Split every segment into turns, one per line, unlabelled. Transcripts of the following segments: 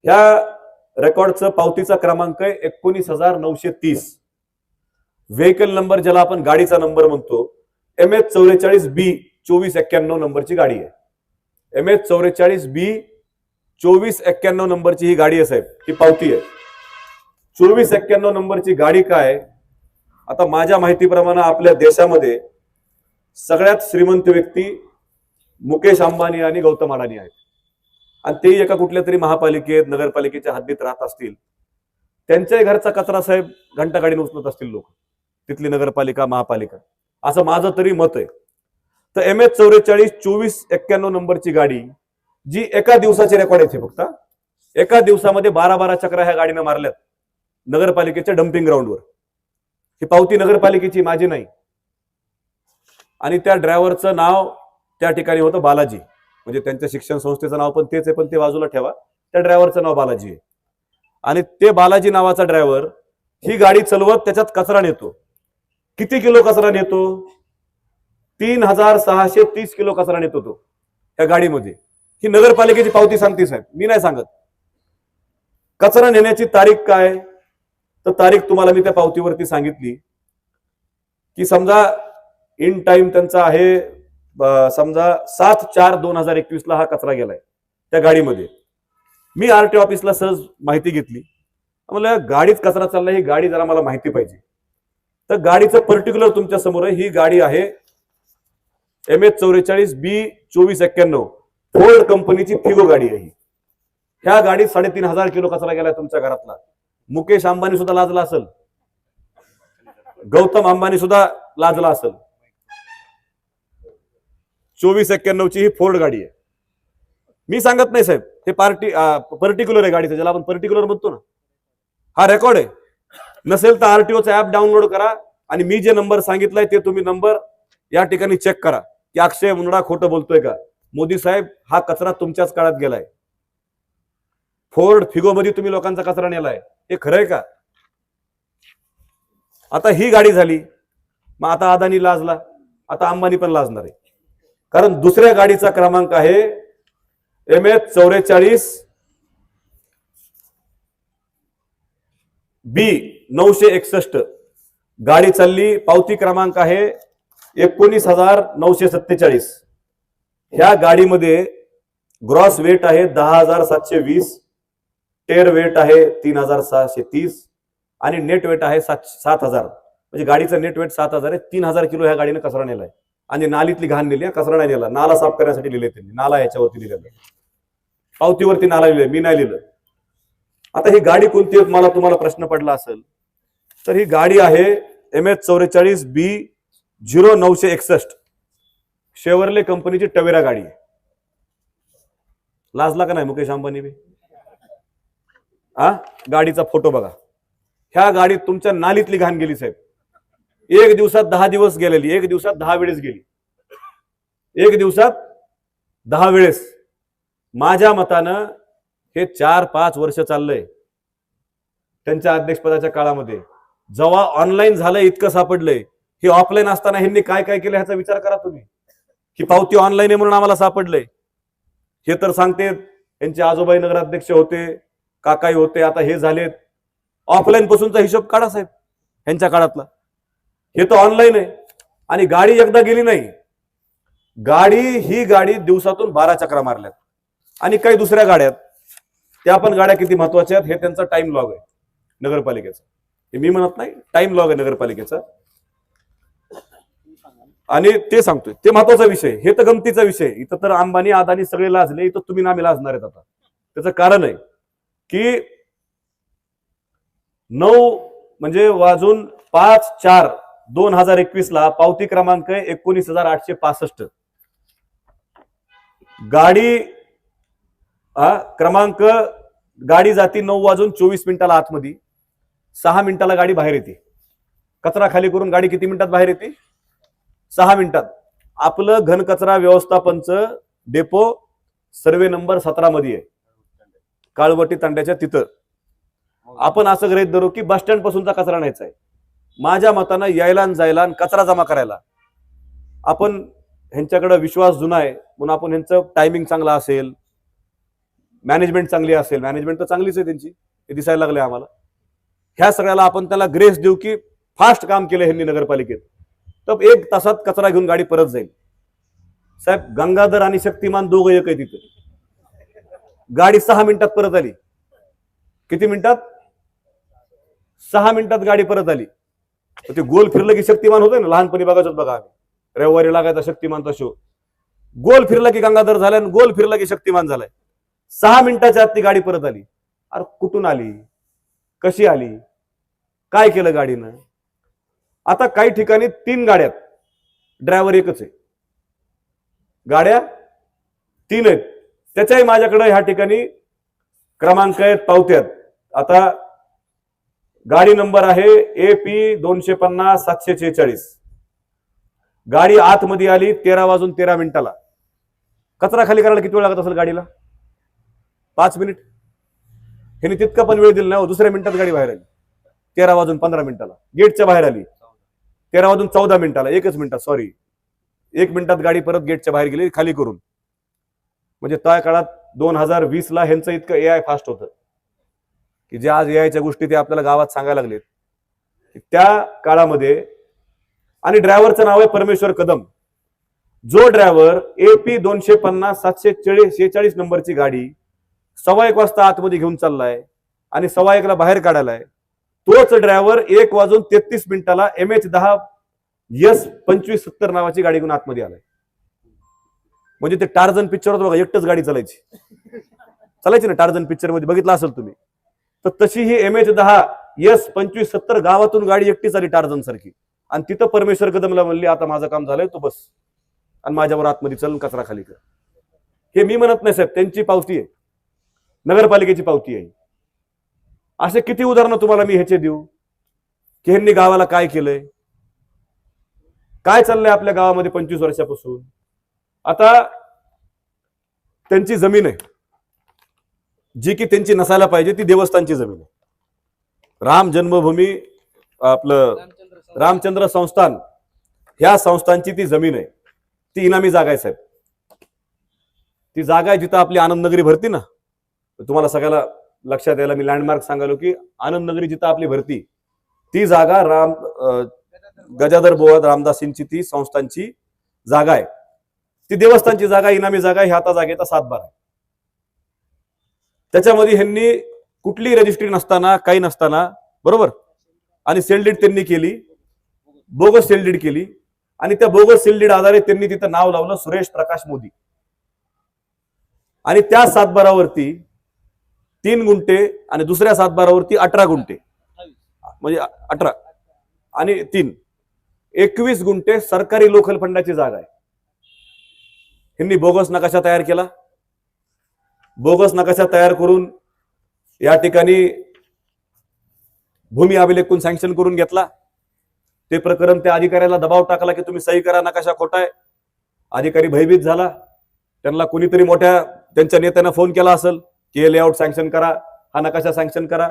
ह्या रेकॉर्डचं पावतीचा क्रमांक आहे 19,930. व्हेकल नंबर ज्याला आपण गाडीचा नंबर म्हणतो MH44B 2491 नंबरची गाडी आहे. MH44B 2491 नंबरची ही गाडी आहे साहेब, ही पावती आहे. 2491 नंबरची गाडी काय, आता माझ्या माहितीप्रमाणे आपल्या देशामध्ये सगळ्यात श्रीमंत व्यक्ती मुकेश अंबानी आणि गौतम अडाणी आहेत. आणि ते एका कुठल्या तरी महापालिकेत नगरपालिकेच्या हद्दीत राहत असतील. त्यांच्याही घरचा कचरा साहेब घंटा गाडीने उचलत असतील लोक, तिथली नगरपालिका महापालिका, असं माझं तरी मत आहे. तर MH44 2491 नंबरची गाडी जी एका दिवसाची रेकॉर्ड येते, फक्त एका दिवसामध्ये 12 चक्रा ह्या गाडीनं मारल्यात नगरपालिकेच्या डम्पिंग ग्राउंडवर. ही पावती नगरपालिकेची, माझी नाही. आणि त्या ड्रायव्हरचं नाव त्या ठिकाणी होतं बालाजी, म्हणजे त्यांच्या शिक्षण संस्थेचं नाव पण तेच आहे, पण ते बाजूला ठेवा. त्या ड्रायव्हरचं नाव बालाजी आहे. आणि ते बालाजी नावाचा ड्रायव्हर ही गाडी चालवत त्याच्यात कचरा नेतो. किती किलो कचरा नेतो? 3,630 किलो कचरा नेतो तो त्या गाडीमध्ये. ही नगरपालिकेची पावती सांगते साहेब, मी नाही सांगत. कचरा नेण्याची तारीख काय, तर तारीख तुम्हाला मी त्या पावतीवरती सांगितली की समजा इन टाइम त्यांचा आहे, समजा 7/4/2021 ला हा कचरा गेलाय त्या गाडीमध्ये. मी RTO ऑफिसला सहज माहिती घेतली, मला गाडीत कचरा चाललाय, ही गाडी जरा मला माहिती पाहिजे. तर गाडीचं पर्टिक्युलर तुमच्या समोर आहे. ही गाडी आहे MH44B 2491 फोर्ड कंपनीची फिगो गाडी आहे. ह्या गाडीत 3,500 किलो कचरा गेलाय तुमच्या घरातला. मुकेश अंबानी सुद्धा लाजला असेल, गौतम अंबानी सुद्धा लाजला असेल. 2491 ची ही फोर्ड गाडी आहे. मी सांगत नाही साहेब, हे पर्टिक्युलर आहे गाडीचं, ज्याला आपण पर्टिक्युलर म्हणतो ना. हा रेकॉर्ड आहे. नसेल तर RTOचं ऍप डाउनलोड करा आणि मी जे नंबर सांगितलाय ते तुम्ही नंबर या ठिकाणी चेक करा की अक्षय मुंडा खोटं बोलतोय का. मोदी साहेब, हा कचरा तुमच्याच काळात गेलाय. फोर्ड फिगो मध्ये तुम्ही लोकांचा कचरा नेलाय, हे खरंय का? आता ही गाडी झाली, मग आता अदानी लाजला, आता अंबानी पण लाजणार आहे. कारण दुसऱ्या गाडीचा क्रमांक आहे MH44B 961. गाडी चालली, पावती क्रमांक आहे 19,947. ह्या गाडीमध्ये ग्रॉस वेट आहे 10,720, टेअर वेट आहे 3,630 आणि नेट वेट आहे 7,000. म्हणजे गाडीचं नेट वेट 7,000 आहे. 3,000 किलो ह्या गाडीने कचरा नेलाय. आणि नालीतली घाण नेली, कचरा नाही नेला. नाला साफ करण्यासाठी लिहिले त्यांनी, नाला याच्यावरती लिहिलेलं, पावतीवरती नाला लिहिले, मी नाही लिहिलं. आता ही गाडी कोणती आहे, मला तुम्हाला प्रश्न पडला असेल, तर ही गाडी आहे MH44B 0961 शेवर्ले कंपनीची टवेरा गाडी आहे. लाजला का नाही मुकेश अंबानी बी? गाडीचा फोटो बघा. ह्या गाडीत तुमच्या नालीतली घाण गेली साहेब. एक दिवसात 10 दिवस गेलेली, एक दिवसात 10 वेळेस गेली, एक दिवसात 10 वेळेस. माझ्या मतानं हे 4-5 वर्ष चाललंय त्यांच्या अध्यक्षपदाच्या काळामध्ये. जेव्हा ऑनलाईन झालंय, इतकं सापडलंय. हे ऑफलाईन असताना ह्यांनी काय काय केलं ह्याचा विचार करा तुम्ही. ही पावती ऑनलाईन आहे म्हणून आम्हाला सापडलंय. हे तर सांगते यांचे आजोबाई नगराध्यक्ष होते, काकाई होते, आता हे झालेत. ऑफलाईन पासूनचा हिशोब काढा साहेब ह्यांच्या काळातला. हे तर ऑनलाईन आहे. आणि गाडी एकदा गेली नाही, ही गाडी दिवसातून 12 चक्रा मारल्यात. आणि काही दुसऱ्या गाड्यात, त्या पण गाड्या किती महत्वाच्या आहेत हे त्यांचा टाइम लॉग आहे नगरपालिकेचा. हे मी म्हणत नाही, टाइम लॉग आहे नगरपालिकेचा. आणि ते सांगतोय, ते महत्वाचा विषय. हे तर गमतीचा विषय. इथं तर अंबानी अदानी सगळे लाजले, इथं तुम्ही नामे लाजणार आहेत. आता त्याचं कारण आहे की 9 म्हणजे वाजून 5/4/2021 ला पावती क्रमांक आहे 19,865. गाडी क्रमांक, गाडी जाती 9:24 आतमध्ये. 6 मिनिटाला गाडी बाहेर येते. कचरा खाली करून गाडी किती मिनिटात बाहेर येते? 6 मिनिटात. आपलं घनकचरा व्यवस्थापनचं डेपो सर्वे नंबर 17 मध्ये आहे, काळवटी तांड्याच्या तिथं. आपण असं गृहीत धरू की बस स्टँड पासूनचा कचरा न्यायचा आहे. माझ्या मतानं यायला जायला कचरा जमा करायला आपण ह्यांच्याकडे विश्वास जुना आहे म्हणून आपण ह्यांचं टायमिंग चांगला असेल, मॅनेजमेंट चांगली असेल, मॅनेजमेंट तर चांगलीच आहे त्यांची, हे दिसायला लागले आम्हाला. ह्या सगळ्याला आपण त्याला ग्रेस देऊ की फास्ट काम केलं ह्यांनी नगरपालिकेत, तर 1 तासात कचरा घेऊन गाडी परत जाईल. साहेब, गंगाधर आणि शक्तिमान दोघं एक आहे तिथे. गाडी 6 मिनिटात परत आली. किती मिनिटात? 6 मिनिटात गाडी परत आली. ते गोल फिरलं की शक्तिमान होतंय ना, लहानपणी बघायचं बघा आम्ही, रविवारी लागायचा शक्तिमानचा शो. गोल फिरला की गंगाधर झालाय, गोल फिरला की शक्तिमान झालाय. 6 मिनिटाच्या आत ती गाडी परत आली. अरे कुठून आली, कशी आली, काय केलं गाडीनं? आता काही ठिकाणी 3 गाड्यात, ड्रायव्हर एकच आहे, गाड्या 3 आहेत. त्याच्याही माझ्याकडे ह्या ठिकाणी क्रमांक आहेत, पावत्यात. आता गाडी नंबर आहे AP 250-746. गाडी आतमध्ये आली 13:13 कचरा खाली करायला किती वेळ लागत असेल गाडीला? 5 मिनिट. ह्याने तितका पण वेळ दिला नाही. दुसऱ्या मिनिटात गाडी बाहेर आली. 13:15 गेटच्या बाहेर आली. 13:14 एकच मिनिटात, सॉरी, 1 मिनिटात गाडी परत गेटच्या बाहेर गेली खाली करून. म्हणजे त्या काळात 2020ला ह्यांचं इतकं AI फास्ट होतं की जे आज AIच्या गोष्टी ते आपल्याला गावात सांगायला लागलेत. त्या काळामध्ये, आणि ड्रायव्हरचं नाव आहे परमेश्वर कदम. जो ड्रायव्हर AP 250-746 नंबरची गाडी 1:15 वाजता आतमध्ये घेऊन चाललाय आणि 1:15ला बाहेर काढायलाय, तोच ड्रायव्हर 1:33 MH10S2570 नावाची गाडी घेऊन आतमध्ये आलाय. म्हणजे ते टार्झन पिक्चर होतं बघा, एकटच गाडी चालायची ना टार्झन पिक्चर मध्ये, बघितलं असेल तुम्ही. तर तशी ही MH10S2570 गावातून गाडी एकटीच आली टार्झन सारखी. आणि तिथं परमेश्वर कदमला म्हणली, आता माझं काम झालंय, तू बस आणि माझ्यावर आतमध्ये चल, कचरा खाली कर. हे मी म्हणत नाही साहेब, त्यांची पावती आहे, नगरपालिकेची पावती आहे. असे किती उदाहरणं तुम्हाला मी ह्याचे देऊ की ह्यांनी गावाला काय केलंय, काय चाललंय आपल्या गावामध्ये 25 वर्षापासून. आता त्यांची जमीन आहे जी की त्यांची नसायला पाहिजे, ती देवस्थानची जमीन आहे. राम जन्मभूमी, आपलं रामचंद्र संस्थान, ह्या संस्थांची ती जमीन आहे. ती इनामी जागा आहे साहेब. ती जागा आहे जिथं आपली आनंदनगरी भरती ना. तुम्हाला सगळ्याला लक्षात यायला मी लँडमार्क सांगालो की आनंदनगरी जिथं आपली भरती, ती जागा गजाधर बोवाद रामदासींची ती संस्थांची जागा आहे. ती देवस्थानची जागा, इनामी जागा, ह्या आता जागेचा 7/12 आहे. त्याच्यामध्ये ह्यांनी कुठली रजिस्ट्री नसताना, काही नसताना, बरोबर, आणि सेलडीड त्यांनी केली, बोगस सेलडीड केली. आणि त्या बोगस सेलडीड आधारे त्यांनी तिथं नाव लावलं सुरेश प्रकाश मोदी. आणि त्या 7/12 3 गुंठे आणि दुसऱ्या 7/12 18 गुंठे, म्हणजे 18 आणि 3 21 गुंठे सरकारी लोकल फंडाची जागा आहे. ह्यांनी बोगस नकाशा तयार केला. बोगस नकाशा तयार करून या ठिकाणी भूमी अभिलेख सँक्शन करून घेतला. ते प्रकरण त्या अधिकाऱ्याला दबाव टाकला की तुम्ही सही करा, नकाशा खोटा आहे. अधिकारी भयभीत झाला. त्यांना कोणीतरी मोठ्या त्यांच्या नेत्यांना फोन केला असेल की हे लेआउट सँक्शन करा, हा नकाशा सँक्शन करा.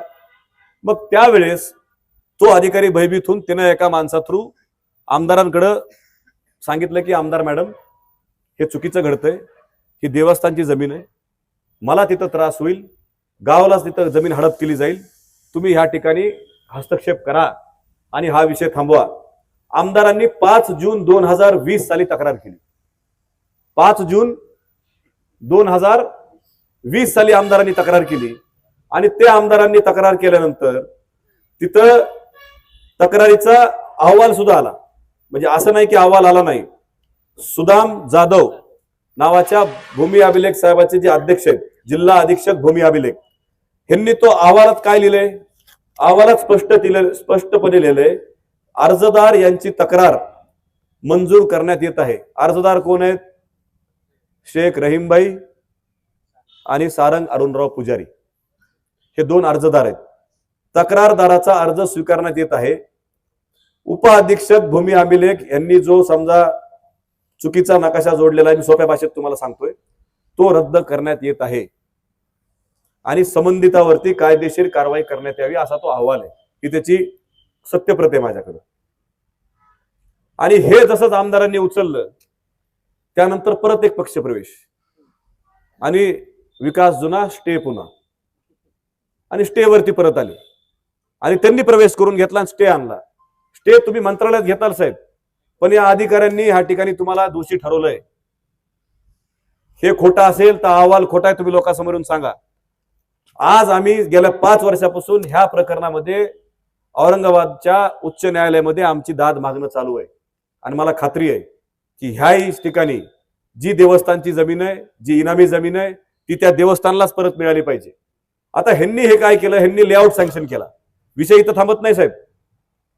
मग त्यावेळेस तो अधिकारी भयभीत होऊन त्यानं एका माणसा थ्रू आमदारांकडे सांगितलं की आमदार मॅडम, हे चुकीचं घडतंय, ही देवस्थानची जमीन आहे, मला तिथं त्रास होईल, गावालाच तिथं जमीन हडप केली जाईल, तुम्ही ह्या ठिकाणी हस्तक्षेप करा आणि हा विषय थांबवा. आमदारांनी 5 जून 2020 साली तक्रार केली. 5 जून 2020 साली आमदारांनी तक्रार केली. आणि त्या आमदारांनी तक्रार केल्यानंतर तिथं तक्रारीचा अहवाल सुद्धा आला. म्हणजे असं नाही की अहवाल आला नाही. सुदाम जाधव नावाच्या भूमी अभिलेख साहेबाचे जे अध्यक्ष आहेत, जिल्हा अधीक्षक भूमी अभिलेख, ह्यांनी तो अहवालात काय लिहिलंय, अहवालात स्पष्टपणे लिहिलंय, अर्जदार यांची तक्रार मंजूर करण्यात येत आहे. अर्जदार कोण आहेत? शेख रहीमभाई आणि सारंग अरुणराव पुजारी, हे 2 अर्जदार आहेत. तक्रारदाराचा अर्ज स्वीकारण्यात येत आहे. उपअधीक्षक भूमी अभिलेख यांनी जो समजा चुकीचा नकाशा जोडलेला आहे, मी सोप्या भाषेत तुम्हाला सांगतोय, तो रद्द करण्यात येत आहे आणि संबंधितावरती कायदेशीर कारवाई करण्यात यावी, असा तो अहवाल आहे. ही त्याची सत्यप्रत आहे माझ्याकडे. आणि हे जसंच आमदारांनी उचललं त्यानंतर परत एक पक्षप्रवेश आणि विकास जुना स्टे पुन्हा, आणि स्टे वरती परत आले आणि त्यांनी प्रवेश करून घेतला आणि स्टे आणला. स्टे तुम्ही मंत्रालयात घेताल साहेब, पण या अधिकाऱ्यांनी ह्या ठिकाणी तुम्हाला दोषी ठरवलंय. हे खोटा असेल तर अहवाल खोटा आहे, तुम्ही लोकांसमोर येऊन सांगा. आज आम्ही गेल्या 5 वर्षापासून ह्या प्रकरणामध्ये औरंगाबादच्या उच्च न्यायालयामध्ये आमची दाद मागणं चालू आहे आणि मला खात्री आहे की ह्याही ठिकाणी जी देवस्थानची जमीन आहे, जी इनामी जमीन आहे, ती त्या देवस्थानलाच परत मिळाली पाहिजे. आता ह्यांनी हे काय केलं, ह्यांनी लेआउट सँक्शन केला. विषय इथं थांबत नाही साहेब,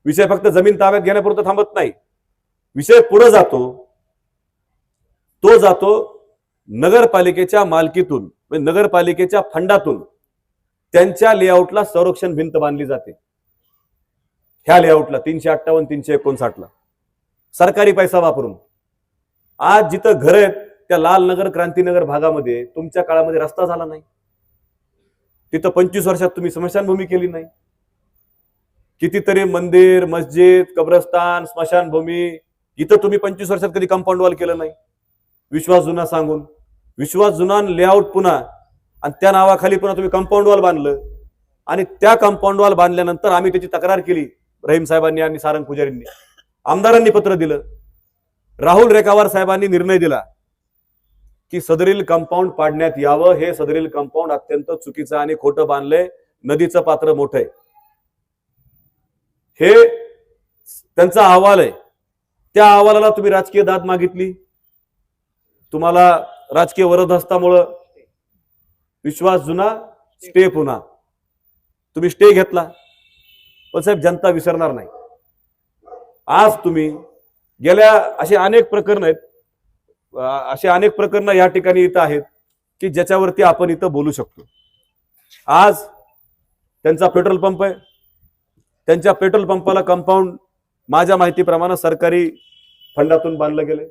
विषय फक्त जमीन ताब्यात घेण्यापुरतं थांबत नाही. विषय पुढे जातो, तो जातो नगरपालिकेच्या मालकीतून, म्हणजे नगरपालिकेच्या फंडातून त्यांच्या लेआउटला संरक्षण भिंत बांधली जाते. ह्या लेआउटला 358 359 ला सरकारी पैसा वापरून. आज जिथं घर आहेत त्या लालनगर क्रांतीनगर भागामध्ये तुमच्या काळामध्ये रस्ता झाला नाही. तिथं 25 वर्षात तुम्ही स्मशानभूमी केली नाही. कितीतरी मंदिर, मस्जिद, कब्रस्तान, स्मशानभूमी, इथं तुम्ही 25 वर्षात कधी कंपाऊंड वॉल केलं नाही. विश्वास जुना सांगून, विश्वास जुना लेआउट पुन्हा, आणि त्या नावाखाली पुन्हा तुम्ही कंपाऊंड वॉल बांधलं. आणि त्या कंपाऊंड वॉल बांधल्यानंतर आम्ही त्याची तक्रार केली रहीम साहेबांनी आणि सारंग पुजारींनी. आमदारांनी पत्र दिलं. राहुल रेखावार साहेबांनी निर्णय दिला की सदरील कंपाऊंड पाडण्यात यावं. हे सदरील कंपाऊंड अत्यंत चुकीचं आणि खोटं बांधलंय, नदीचं पात्र मोठं आहे. हे त्यांचा अहवाल आहे. त्या अहवालाला तुम्ही राजकीय दाद मागितली. तुम्हाला राजकीय वरदहस्तामुळं विश्वास जुना स्टे पुन्हा, तुम्ही स्टे घेतला. पण साहेब जनता विसरणार नाही. आज तुम्ही गेल्या असे अनेक प्रकरण आहेत, असे अनेक प्रकरण या ठिकाणी इथं आहेत की ज्याच्यावरती आपण इथं बोलू शकतो. आज त्यांचा पेट्रोल पंप आहे, त्यांच्या पेट्रोल पंपाला कंपाऊंड माझ्या माहितीप्रमाणे सरकारी फंडातून बांधलं गेले.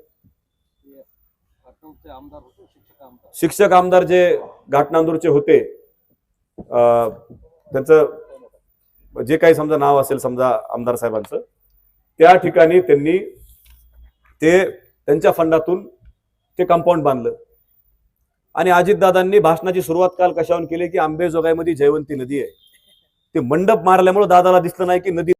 शिक्षक आमदार जे घाटनांदूरचे होते, त्यांचं जे काही समजा नाव असेल समजा आमदार साहेबांचं, त्या ठिकाणी त्यांनी त्यांच्या फंडातून ते कंपाऊंड बांधलं. आणि अजितदादांनी भाषणाची सुरुवात काल कशावरून केली की आंबेजोगाईमध्ये जयवंती नदी आहे. ते मंडप मारल्यामुळे दादाला दिसलं नाही की नदी